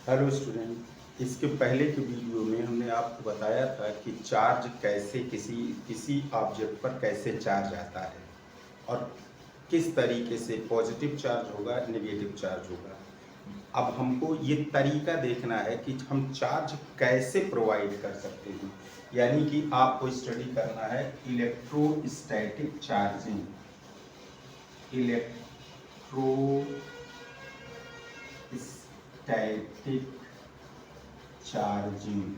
Hello student, इसके पहले के वीडियो में हमने आपको बताया था कि चार्ज कैसे किसी किसी ऑब्जेक्ट पर कैसे चार्ज आता है और किस तरीके से पॉजिटिव चार्ज होगा, नेगेटिव चार्ज होगा। अब हमको ये तरीका देखना है कि हम चार्ज कैसे प्रोवाइड कर सकते हैं, यानी कि आपको स्टडी करना है electrostatic charging. Electrostatic charging.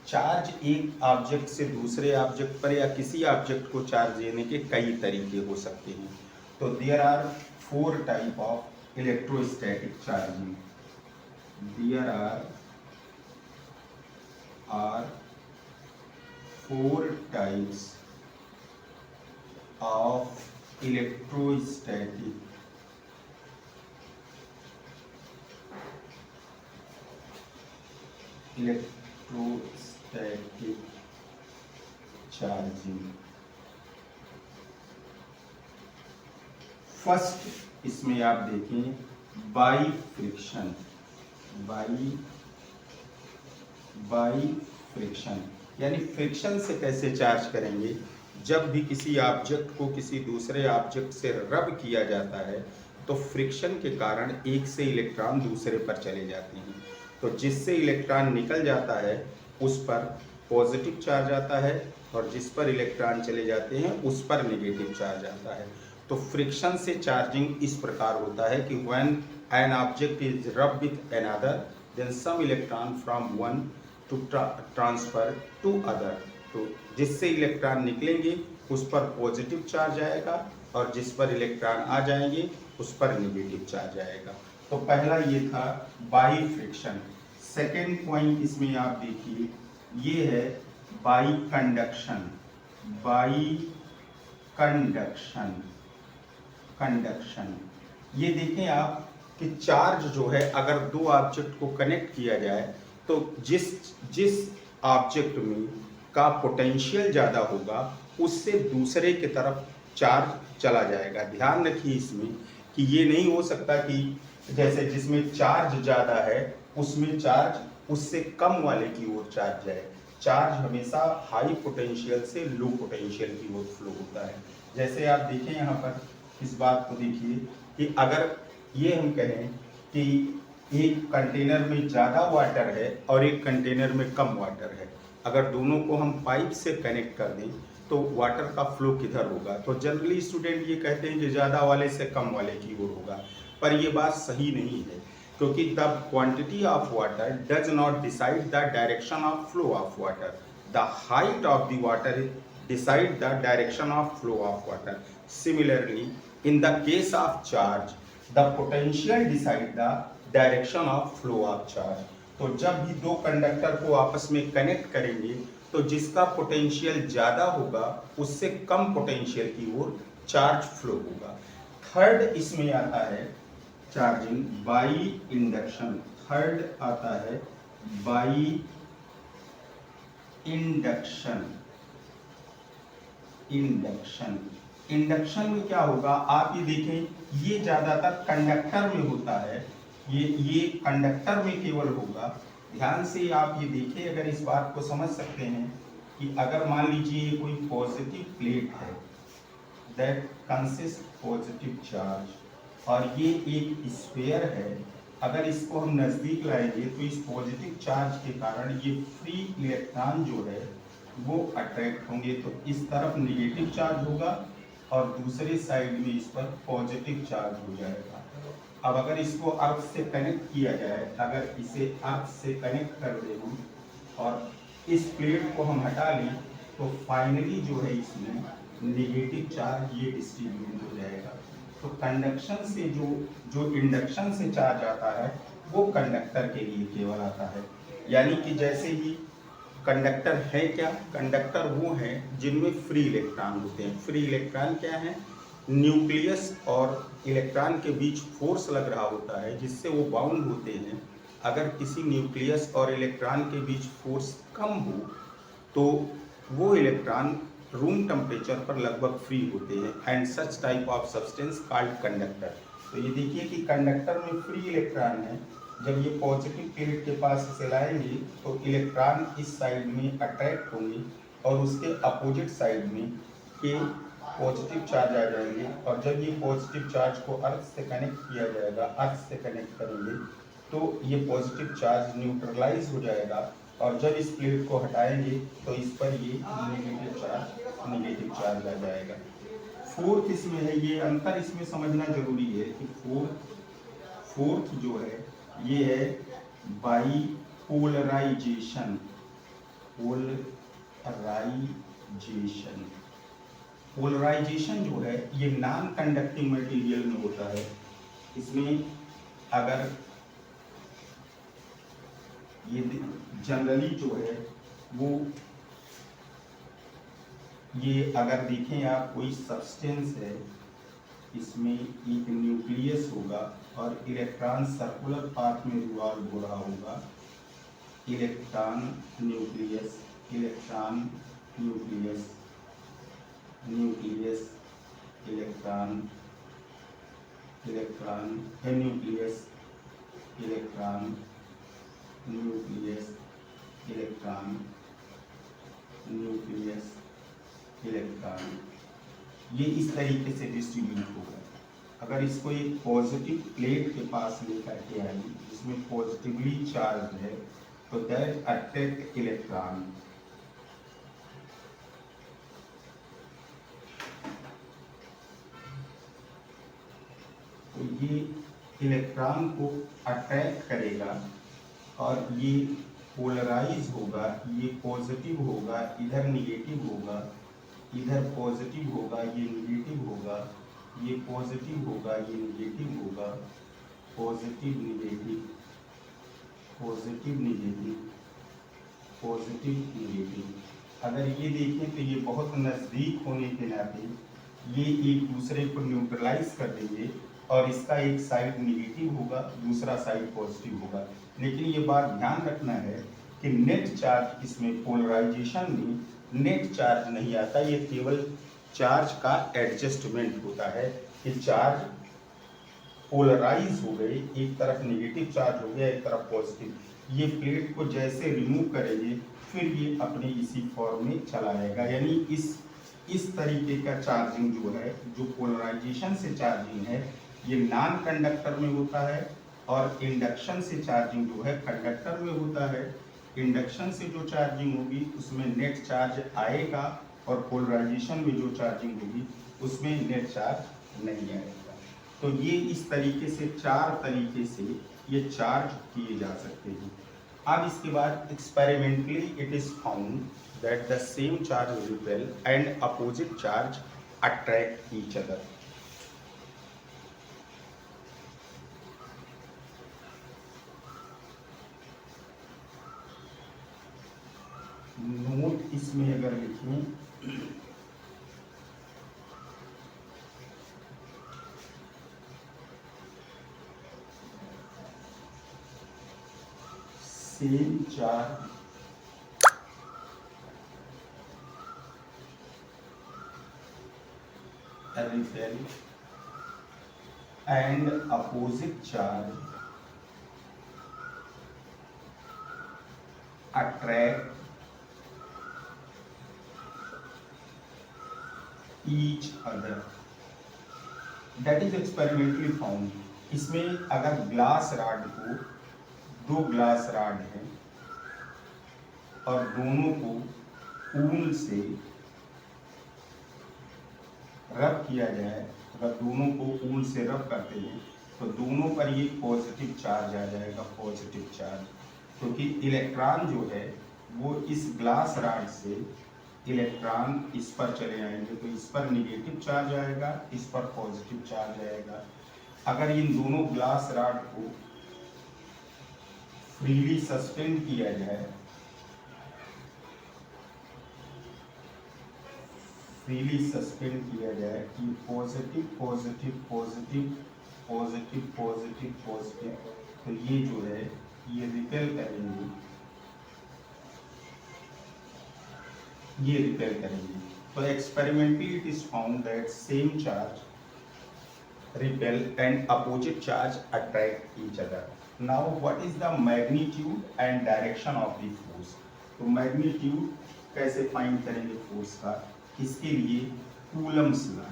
Charge एक ऑब्जेक्ट से दूसरे ऑब्जेक्ट पर या किसी ऑब्जेक्ट को चार्ज देने के कई तरीके हो सकते हैं। तो there are 4 type of electrostatic charging. There are 4 types of electrostatic charging. First इसमें आप देखें बाई फ्रिक्शन। बाई फ्रिक्शन यानी फ्रिक्शन से कैसे चार्ज करेंगे। जब भी किसी ऑब्जेक्ट को किसी दूसरे ऑब्जेक्ट से रब किया जाता है तो फ्रिक्शन के कारण एक से इलेक्ट्रॉन दूसरे पर चले जाते हैं। तो जिससे इलेक्ट्रॉन निकल जाता है उस पर पॉजिटिव चार्ज आता है और जिस पर इलेक्ट्रॉन चले जाते हैं उस पर नेगेटिव चार्ज आता है। तो फ्रिक्शन से चार्जिंग इस प्रकार होता है कि when an object is rub with another then some electron from one to transfer to other. तो जिससे इलेक्ट्रॉन निकलेंगे उस पर पॉजिटिव चार्ज आएगा और जिस पर इलेक्ट्रॉन आ जाएंगे उस पर नेगेटिव चार्ज आएगा। तो पहला ये था बाई फ्रिक्शन। सेकेंड पॉइंट इसमें आप देखिए, ये है बाई कंडक्शन। कंडक्शन ये देखें आप कि चार्ज जो है अगर दो ऑब्जेक्ट को कनेक्ट किया जाए तो जिस ऑब्जेक्ट में का पोटेंशियल ज़्यादा होगा उससे दूसरे की तरफ चार्ज चला जाएगा। ध्यान रखिए इसमें कि ये नहीं हो सकता कि जैसे जिसमें चार्ज ज़्यादा है उसमें चार्ज उससे कम वाले की ओर चार्ज जाए। चार्ज हमेशा हाई पोटेंशियल से लो पोटेंशियल की ओर फ्लो होता है। जैसे आप देखें यहाँ पर इस बात को देखिए कि अगर ये हम कहें कि एक कंटेनर में ज़्यादा वाटर है और एक कंटेनर में कम वाटर है, अगर दोनों को हम पाइप से कनेक्ट कर दें तो वाटर का फ्लो किधर होगा। तो जनरली स्टूडेंट ये कहते हैं कि ज़्यादा वाले से कम वाले की ओर होगा, पर ये बात सही नहीं है क्योंकि the quantity of water does not decide the direction of flow of water. The height of the water decide the direction of flow of water. Similarly, in the case of charge, the potential decide the direction of flow of charge. तो जब भी दो conductor को आपस में connect करेंगे तो जिसका पोटेंशियल ज़्यादा होगा उससे कम पोटेंशियल की ओर चार्ज फ्लो होगा। थर्ड इसमें आता है चार्जिंग बाई इंडक्शन। थर्ड आता है बाई इंडक्शन। इंडक्शन में क्या होगा, आप ये देखें ये ज्यादातर कंडक्टर में होता है, ये कंडक्टर में केवल होगा। ध्यान से आप ये देखें, अगर इस बात को समझ सकते हैं कि अगर मान लीजिए कोई पॉजिटिव प्लेट है दैट कंसिस्ट पॉजिटिव चार्ज और ये एक स्फीयर है, अगर इसको हम नज़दीक लाएंगे तो इस पॉजिटिव चार्ज के कारण ये फ्री इलेक्ट्रॉन जो है वो अट्रैक्ट होंगे। तो इस तरफ नेगेटिव चार्ज होगा और दूसरे साइड में इस पर पॉजिटिव चार्ज हो जाएगा। अब अगर इसको अर्थ से कनेक्ट किया जाए, अगर इसे अर्थ से कनेक्ट कर दें हम और इस प्लेट को हम हटा लें तो फाइनली जो है इसमें नेगेटिव चार्ज ये डिस्ट्रीब्यूट हो जाएगा। तो कंडक्शन से जो इंडक्शन से चार्ज आता है वो कंडक्टर के लिए केवल आता है। यानी कि जैसे ही कंडक्टर है क्या, कंडक्टर वो हैं जिनमें फ्री इलेक्ट्रॉन होते हैं। फ्री इलेक्ट्रॉन क्या है, न्यूक्लियस और इलेक्ट्रॉन के बीच फोर्स लग रहा होता है जिससे वो बाउंड होते हैं। अगर किसी न्यूक्लियस और इलेक्ट्रॉन के बीच फोर्स कम हो तो वो इलेक्ट्रॉन रूम टेम्परेचर पर लगभग फ्री होते हैं and such type of substance called conductor. तो ये देखिए कि कंडक्टर में फ्री इलेक्ट्रॉन है, जब ये पॉजिटिव प्लेट के पास इसे लाएंगे तो इलेक्ट्रॉन इस साइड में अट्रैक्ट होंगे और उसके अपोजिट साइड में ये पॉजिटिव चार्ज आ जाएंगे, और जब ये पॉजिटिव चार्ज को अर्थ से कनेक्ट किया जाएगा, अर्थ से कनेक्ट करेंगे तो ये पॉजिटिव चार्ज न्यूट्रलाइज हो जाएगा, और जब इस प्लेट को हटाएंगे तो इस पर ये नेगेटिव चार्ज आ जाएगा। फोर्थ इसमें है, ये अंतर इसमें समझना जरूरी है कि फोर्थ जो है ये है बाईपोलराइजेशन। पोलराइजेशन जो है ये नॉन कंडक्टिंग मटेरियल में होता है। इसमें अगर ये जनरली जो है वो ये अगर देखें आप, कोई सब्सटेंस है, इसमें एक न्यूक्लियस होगा और इलेक्ट्रॉन सर्कुलर पाथ में रिवॉल्व हो रहा होगा। Electron nucleus, electron nucleus, nucleus electron, electron nucleus, electron nucleus, electron nucleus, electron, ये इस तरीके से डिस्ट्रीब्यूट होगा। अगर इसको एक पॉजिटिव प्लेट के पास लेकर के आई जिसमें पॉजिटिवली चार्ज है तो दैट अट्रैक्ट इलेक्ट्रॉन। तो ये इलेक्ट्रॉन को अट्रैक्ट करेगा और ये पोलराइज होगा, ये पॉजिटिव होगा, इधर निगेटिव होगा, इधर पॉजिटिव होगा, ये निगेटिव होगा, ये पॉजिटिव होगा, ये निगेटिव होगा, positive negative, positive negative, positive negative. अगर ये देखें तो ये बहुत नज़दीक होने के नाते ये एक दूसरे को न्यूट्रलाइज कर देंगे और इसका एक साइड निगेटिव होगा, दूसरा साइड पॉजिटिव होगा। लेकिन ये बात ध्यान रखना है कि नेट चार्ज इसमें पोलराइजेशन में नेट चार्ज नहीं आता, ये केवल चार्ज का एडजस्टमेंट होता है कि चार्ज पोलराइज हो गए, एक तरफ नेगेटिव चार्ज हो गया, एक तरफ पॉजिटिव। ये प्लेट को जैसे रिमूव करेंगे फिर ये अपने इसी फॉर्म में चला आएगा। यानी इस तरीके का चार्जिंग जो है, जो पोलराइजेशन से चार्जिंग है, ये नॉन कंडक्टर में होता है, और इंडक्शन से चार्जिंग जो है कंडक्टर में होता है। इंडक्शन से जो चार्जिंग होगी उसमें नेट चार्ज आएगा और पोलराइजेशन में जो चार्जिंग होगी उसमें नेट चार्ज नहीं आएगा। तो ये इस तरीके से, चार तरीके से ये चार्ज किए जा सकते हैं। अब इसके बाद experimentally it is found that the same charge repel and opposite charge attract each other. Note इसमें अगर लिखें same charge repel and opposite charge attract each other, that is experimentally found। इसमें अगर ग्लास रॉड को, दो glass rod हैं और दोनों को ऊन से रब किया जाए, अगर दोनों को ऊन से रब करते हैं तो दोनों पर ये पॉजिटिव चार्ज आ जाएगा, पॉजिटिव चार्ज, क्योंकि इलेक्ट्रॉन जो है वो इस ग्लास रॉड से इलेक्ट्रॉन इस पर चले आएंगे तो इस पर निगेटिव चार्ज आएगा, इस पर पॉजिटिव चार्ज आएगा। अगर इन दोनों ग्लास रॉड को फ्रीली सस्पेंड किया जाए, फ्रीली सस्पेंड किया जाए कि positive positive positive positive positive positive, तो ये जो है ये रिपेल करेंगे, ये रिपेल करेंगे। तो experimentally it is found that same charge repel and opposite charge attract each other. Now what is the magnitude and direction of the force? तो magnitude कैसे फाइंड करेंगे फोर्स का? इसके लिए Coulomb's law,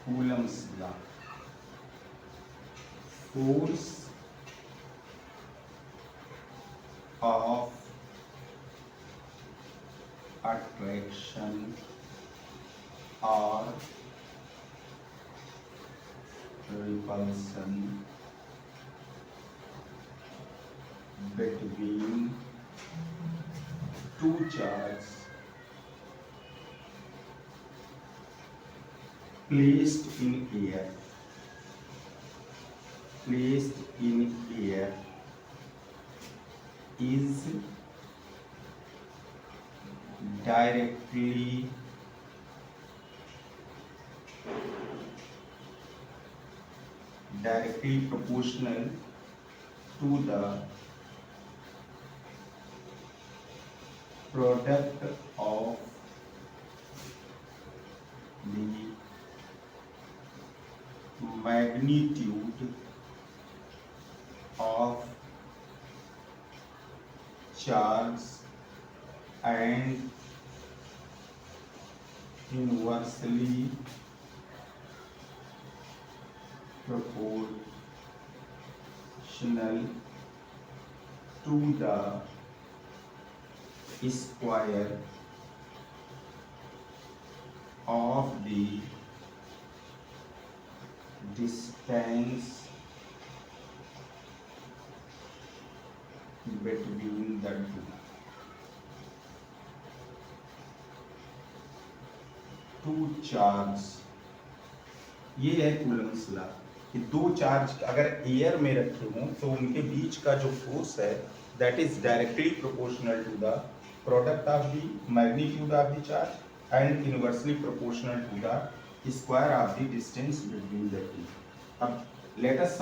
Coulomb's law, force of attraction or repulsion between two charges placed in air is directly proportional to the product of the magnitude of charge and inversely proportional to the square of the distance between the two charges. ये है Coulomb's law कि दो charge अगर air में रखे हों तो उनके बीच का जो फोर्स है that is directly proportional to the product of the magnitude of the charge and inversely proportional to the square of the distance between the two. अब लेट अस